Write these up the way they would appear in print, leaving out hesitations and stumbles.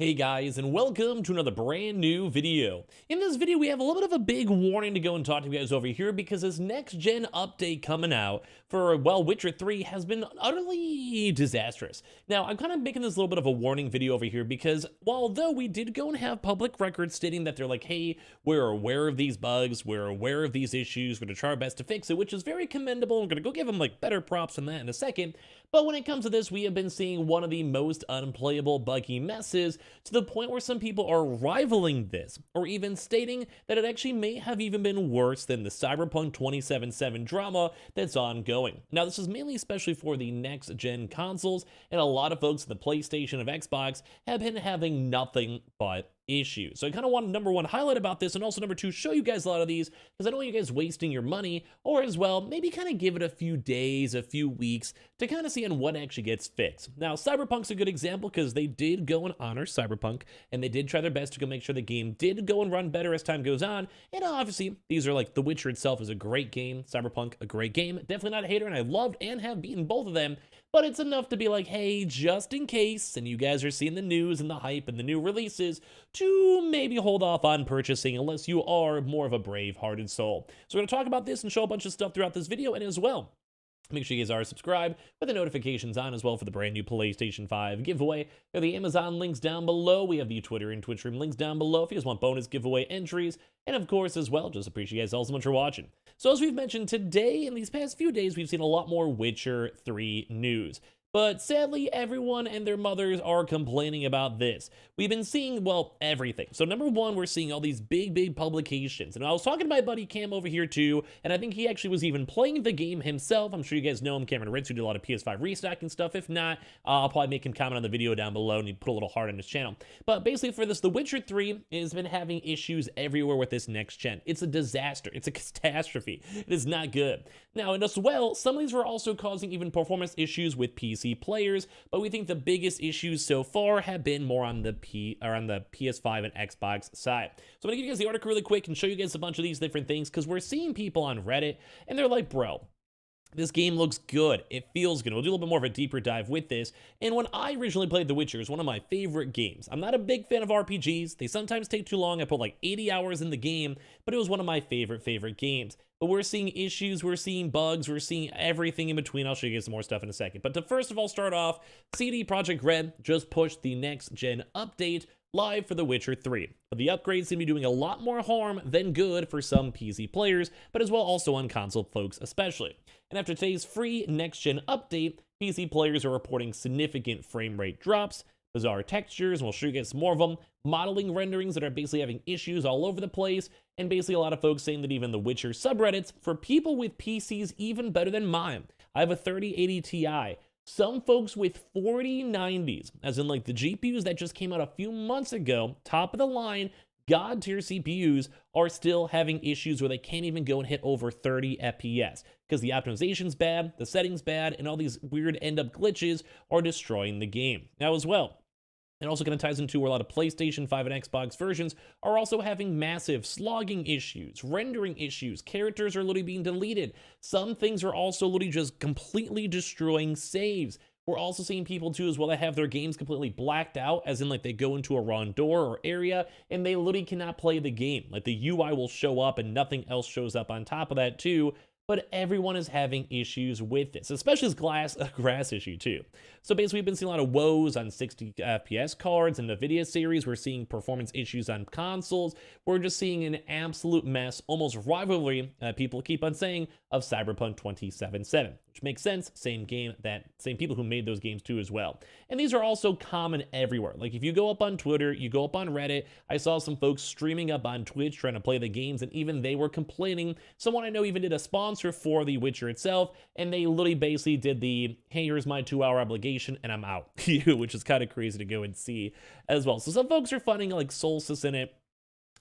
Hey guys, and welcome to another brand new video. In this video, we have a little bit of a big warning to go and talk to you guys over here because this next gen update coming out for, well, Witcher 3 has been utterly disastrous. Now, I'm kind of making this a little bit of a warning video over here because although we did go and have public records stating that they're like, hey, we're aware of these bugs, we're aware of these issues, we're going to try our best to fix it, which is very commendable. I'm going to go give them like better props on that in a second. But when it comes to this, we have been seeing one of the most unplayable buggy messes to the point where some people are rivaling this, or even stating that it actually may have even been worse than the Cyberpunk 2077 drama that's ongoing. Now, this is mainly especially for the next-gen consoles, and a lot of folks in the PlayStation and Xbox have been having nothing but issues. So I kind of want to, number one, highlight about this, and also number two, show you guys a lot of these, because I don't want you guys wasting your money, or as well, maybe kind of give it a few days, a few weeks, to kind of see on what actually gets fixed. Now, Cyberpunk's a good example, because they did go and honor Cyberpunk, and they did try their best to go make sure the game did go and run better as time goes on, and obviously, these are like, The Witcher itself is a great game, Cyberpunk, a great game, definitely not a hater, and I loved and have beaten both of them, but it's enough to be like, hey, just in case, and you guys are seeing the news and the hype and the new releases, to maybe hold off on purchasing unless you are more of a brave-hearted soul. So we're going to talk about this and show a bunch of stuff throughout this video, and as well, make sure you guys are subscribed with the notifications on as well for the brand new PlayStation 5 giveaway. There are the Amazon links down below. We have the Twitter and Twitch stream links down below if you guys want bonus giveaway entries. And of course, as well, just appreciate you guys all so much for watching. So as we've mentioned today, in these past few days, we've seen a lot more Witcher 3 news. But sadly, everyone and their mothers are complaining about this. We've been seeing, well, everything. So number one, we're seeing all these big publications. And I was talking to my buddy Cam over here too, and I think he actually was even playing the game himself. I'm sure you guys know him, Cameron Ritz, who did a lot of PS5 restocking stuff. If not, I'll probably make him comment on the video down below and he put a little heart on his channel. But basically for this, The Witcher 3 has been having issues everywhere with this next gen. It's a disaster. It's a catastrophe. It is not good. Now, and as well, some of these were also causing even performance issues with PC players, but we think the biggest issues so far have been more on the PS5 and Xbox side. So I'm gonna give you guys the article really quick and show you guys a bunch of these different things because we're seeing people on Reddit and they're like, bro, this game looks good. It feels good. We'll do a little bit more of a deeper dive with this. And when I originally played The Witcher, it was one of my favorite games. I'm not a big fan of RPGs. They sometimes take too long. I put like 80 hours in the game, but it was one of my favorite games. But we're seeing issues, we're seeing bugs, we're seeing everything in between. I'll show you guys some more stuff in a second. But to first of all start off, CD Projekt Red just pushed the next gen update live for The Witcher 3. But the upgrades seem to be doing a lot more harm than good for some PC players, but as well also on console folks especially. And after today's free next-gen update, PC players are reporting significant frame rate drops, bizarre textures, and we'll show you guys some more of them, modeling renderings that are basically having issues all over the place, and basically a lot of folks saying that even the Witcher subreddits, for people with PCs even better than mine, I have a 3080 Ti, some folks with 4090s, as in like the GPUs that just came out a few months ago, top of the line, god tier CPUs are still having issues where they can't even go and hit over 30 FPS because the optimization's bad, the settings bad, and all these weird end up glitches are destroying the game. Now as well, it also kind of ties into where a lot of PlayStation 5 and Xbox versions are also having massive slogging issues, rendering issues, characters are literally being deleted. Some things are also literally just completely destroying saves. We're also seeing people too as well that have their games completely blacked out, as in like they go into a wrong door or area and they literally cannot play the game. Like the UI will show up and nothing else shows up on top of that too. But everyone is having issues with this, especially this grass issue too. So basically we've been seeing a lot of woes on 60 FPS cards in the NVIDIA series. We're seeing performance issues on consoles. We're just seeing an absolute mess, almost rivalry, people keep on saying, of Cyberpunk 2077, which makes sense. Same people who made those games too as well. And these are also common everywhere. Like if you go up on Twitter, you go up on Reddit, I saw some folks streaming up on Twitch trying to play the games, and even they were complaining. Someone I know even did a sponsor for The Witcher itself, and they literally basically did the, hey, here's my 2-hour obligation, and I'm out, which is kind of crazy to go and see as well. So some folks are finding like Solstice in it.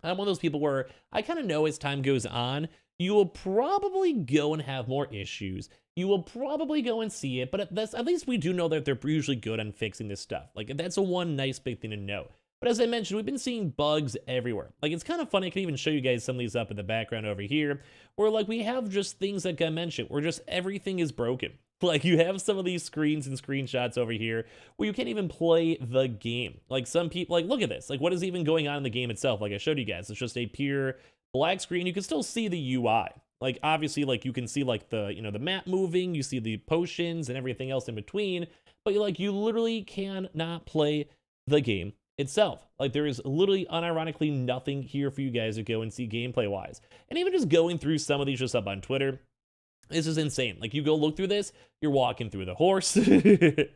I'm one of those people where I kind of know as time goes on, you will probably go and have more issues. You will probably go and see it, but at least we do know that they're usually good on fixing this stuff. Like that's a one nice big thing to know. But as I mentioned, we've been seeing bugs everywhere. Like it's kind of funny, I can even show you guys some of these up in the background over here, where like we have just things like I mentioned, where just everything is broken. Like, you have some of these screens and screenshots over here where you can't even play the game. Like, some people, like, look at this. Like, what is even going on in the game itself? Like I showed you guys, it's just a pure black screen. You can still see the UI. Like, obviously, like, you can see, like, the, the map moving, you see the potions and everything else in between, but, like, you literally cannot play the game itself. Like, there is literally, unironically, nothing here for you guys to go and see gameplay-wise. And even just going through some of these just up on Twitter, this is insane. Like, you go look through this, you're walking through the horse. You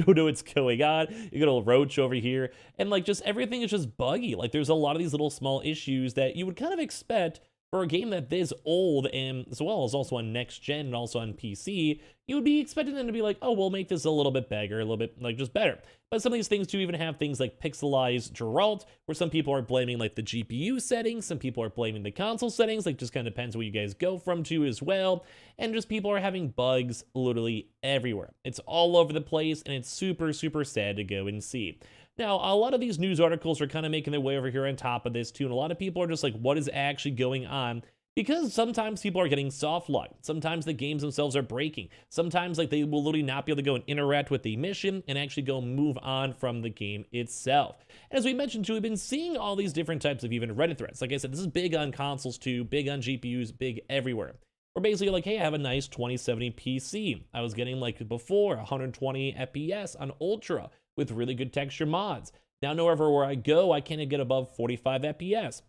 don't know what's going on. You got a roach over here. And, like, just everything is just buggy. Like, there's a lot of these little small issues that you would kind of expect for a game that this old, and as well as also on next gen and also on PC, you would be expecting them to be like, oh, we'll make this a little bit bigger, a little bit, like, just better. But some of these things do even have things like pixelized Geralt, where some people are blaming, like, the GPU settings, some people are blaming the console settings, like, just kind of depends what you guys go from to as well, and just people are having bugs literally everywhere. It's all over the place, and it's super, super sad to go and see. Now, a lot of these news articles are kind of making their way over here on top of this too, and a lot of people are just like, what is actually going on? Because sometimes people are getting soft locked. Sometimes the games themselves are breaking. Sometimes, like, they will literally not be able to go and interact with the mission and actually go move on from the game itself. And as we mentioned too, we've been seeing all these different types of even Reddit threads. Like I said, this is big on consoles too, big on GPUs, big everywhere. We're basically like, hey, I have a nice 2070 PC. I was getting, like, before 120 FPS on Ultra with really good texture mods. Now, wherever where I go, I can't get above 45 FPS.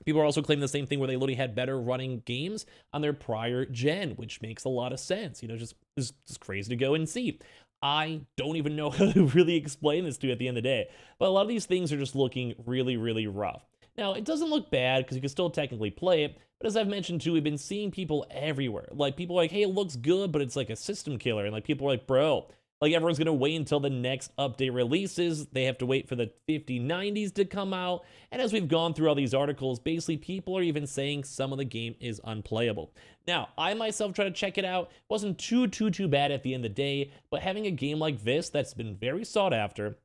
People are also claiming the same thing where they literally had better running games on their prior gen, which makes a lot of sense. Just crazy to go and see. I don't even know how to really explain this to you at the end of the day, but a lot of these things are just looking really, really rough. Now, it doesn't look bad because you can still technically play it, but as I've mentioned too, we've been seeing people everywhere. Like, people are like, hey, it looks good, but it's like a system killer. And, like, people are like, bro, like, everyone's going to wait until the next update releases. They have to wait for the 5090s to come out. And as we've gone through all these articles, basically people are even saying some of the game is unplayable. Now, I myself tried to check it out. It wasn't too bad at the end of the day, but having a game like this that's been very sought after,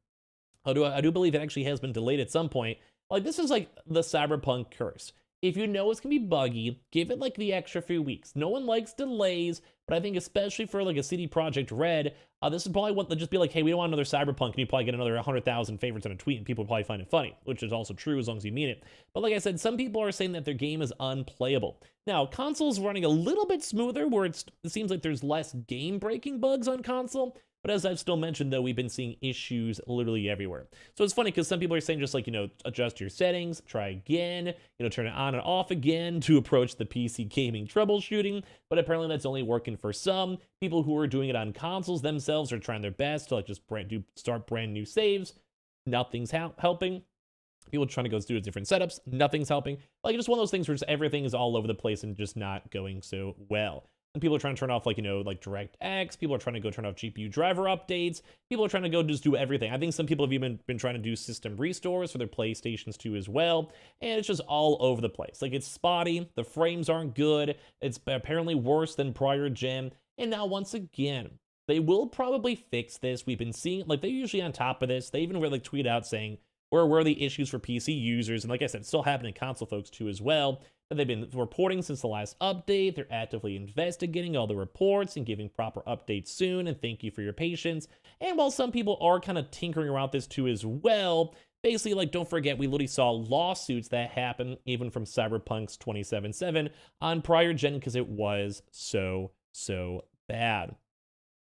I do believe it actually has been delayed at some point. Like, this is like the Cyberpunk curse. If you know it's going to be buggy, give it, like, the extra few weeks. No one likes delays, but I think especially for, like, a CD Projekt Red, this is probably what they'll just be like, hey, we don't want another Cyberpunk, and you probably get another 100,000 favorites on a tweet, and people probably find it funny, which is also true as long as you mean it. But like I said, some people are saying that their game is unplayable. Now, console's running a little bit smoother, where it seems like there's less game-breaking bugs on console, but as I've still mentioned, though, we've been seeing issues literally everywhere. So it's funny because some people are saying just like, adjust your settings, try again, turn it on and off again to approach the PC gaming troubleshooting. But apparently that's only working for some. People who are doing it on consoles themselves are trying their best to, like, just start brand new saves. Nothing's helping. People trying to go do different setups. Nothing's helping. Like, just one of those things where just everything is all over the place and just not going so well. And people are trying to turn off, like, like DirectX. People are trying to go turn off GPU driver updates. People are trying to go just do everything. I think some people have even been trying to do system restores for their PlayStations too as well. And it's just all over the place. Like, it's spotty. The frames aren't good. It's apparently worse than prior gen. And now, once again, they will probably fix this. We've been seeing, like, they're usually on top of this. They even really tweet out saying, where are the issues for PC users? And like I said, it's still happening to console folks too as well. That they've been reporting since the last update. They're actively investigating all the reports and giving proper updates soon, and thank you for your patience. And while some people are kind of tinkering around this too as well, basically, like, don't forget, we literally saw lawsuits that happen even from Cyberpunk's 2077 on prior gen because it was so bad.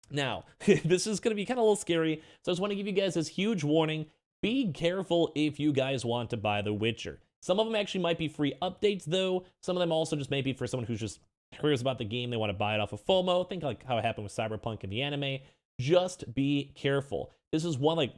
Now, this is going to be kind of a little scary, so I just want to give you guys this huge warning. Be careful if you guys want to buy The Witcher. Some of them actually might be free updates, though. Some of them also just may be for someone who's just curious about the game. They want to buy it off of FOMO. Think like how it happened with Cyberpunk in the anime. Just be careful. This is one, like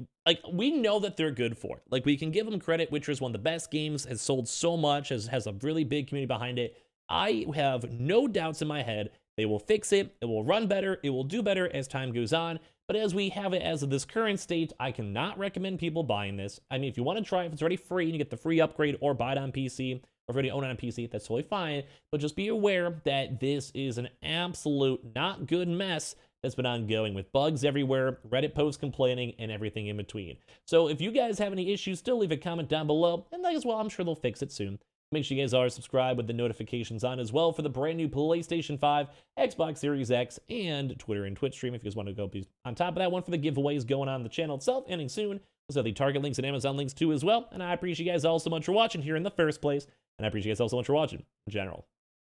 we know that they're good for it. Like, we can give them credit. Witcher is one of the best games, has sold so much, has a really big community behind it. I have no doubts in my head they will fix it. It will run better. It will do better as time goes on. But as we have it as of this current state, I cannot recommend people buying this. I mean, if you want to try it, if it's already free and you get the free upgrade or buy it on PC, or if you already own it on PC, that's totally fine. But just be aware that this is an absolute not good mess that's been ongoing with bugs everywhere, Reddit posts complaining, and everything in between. So if you guys have any issues, still leave a comment down below. And as well, I'm sure they'll fix it soon. Make sure you guys are subscribed with the notifications on as well for the brand new PlayStation 5, Xbox Series X, and Twitter and Twitch stream if you guys want to go be on top of that one for the giveaways going on the channel itself, ending soon. So the Target links and Amazon links too as well. And I appreciate you guys all so much for watching here in the first place. And I appreciate you guys all so much for watching in general.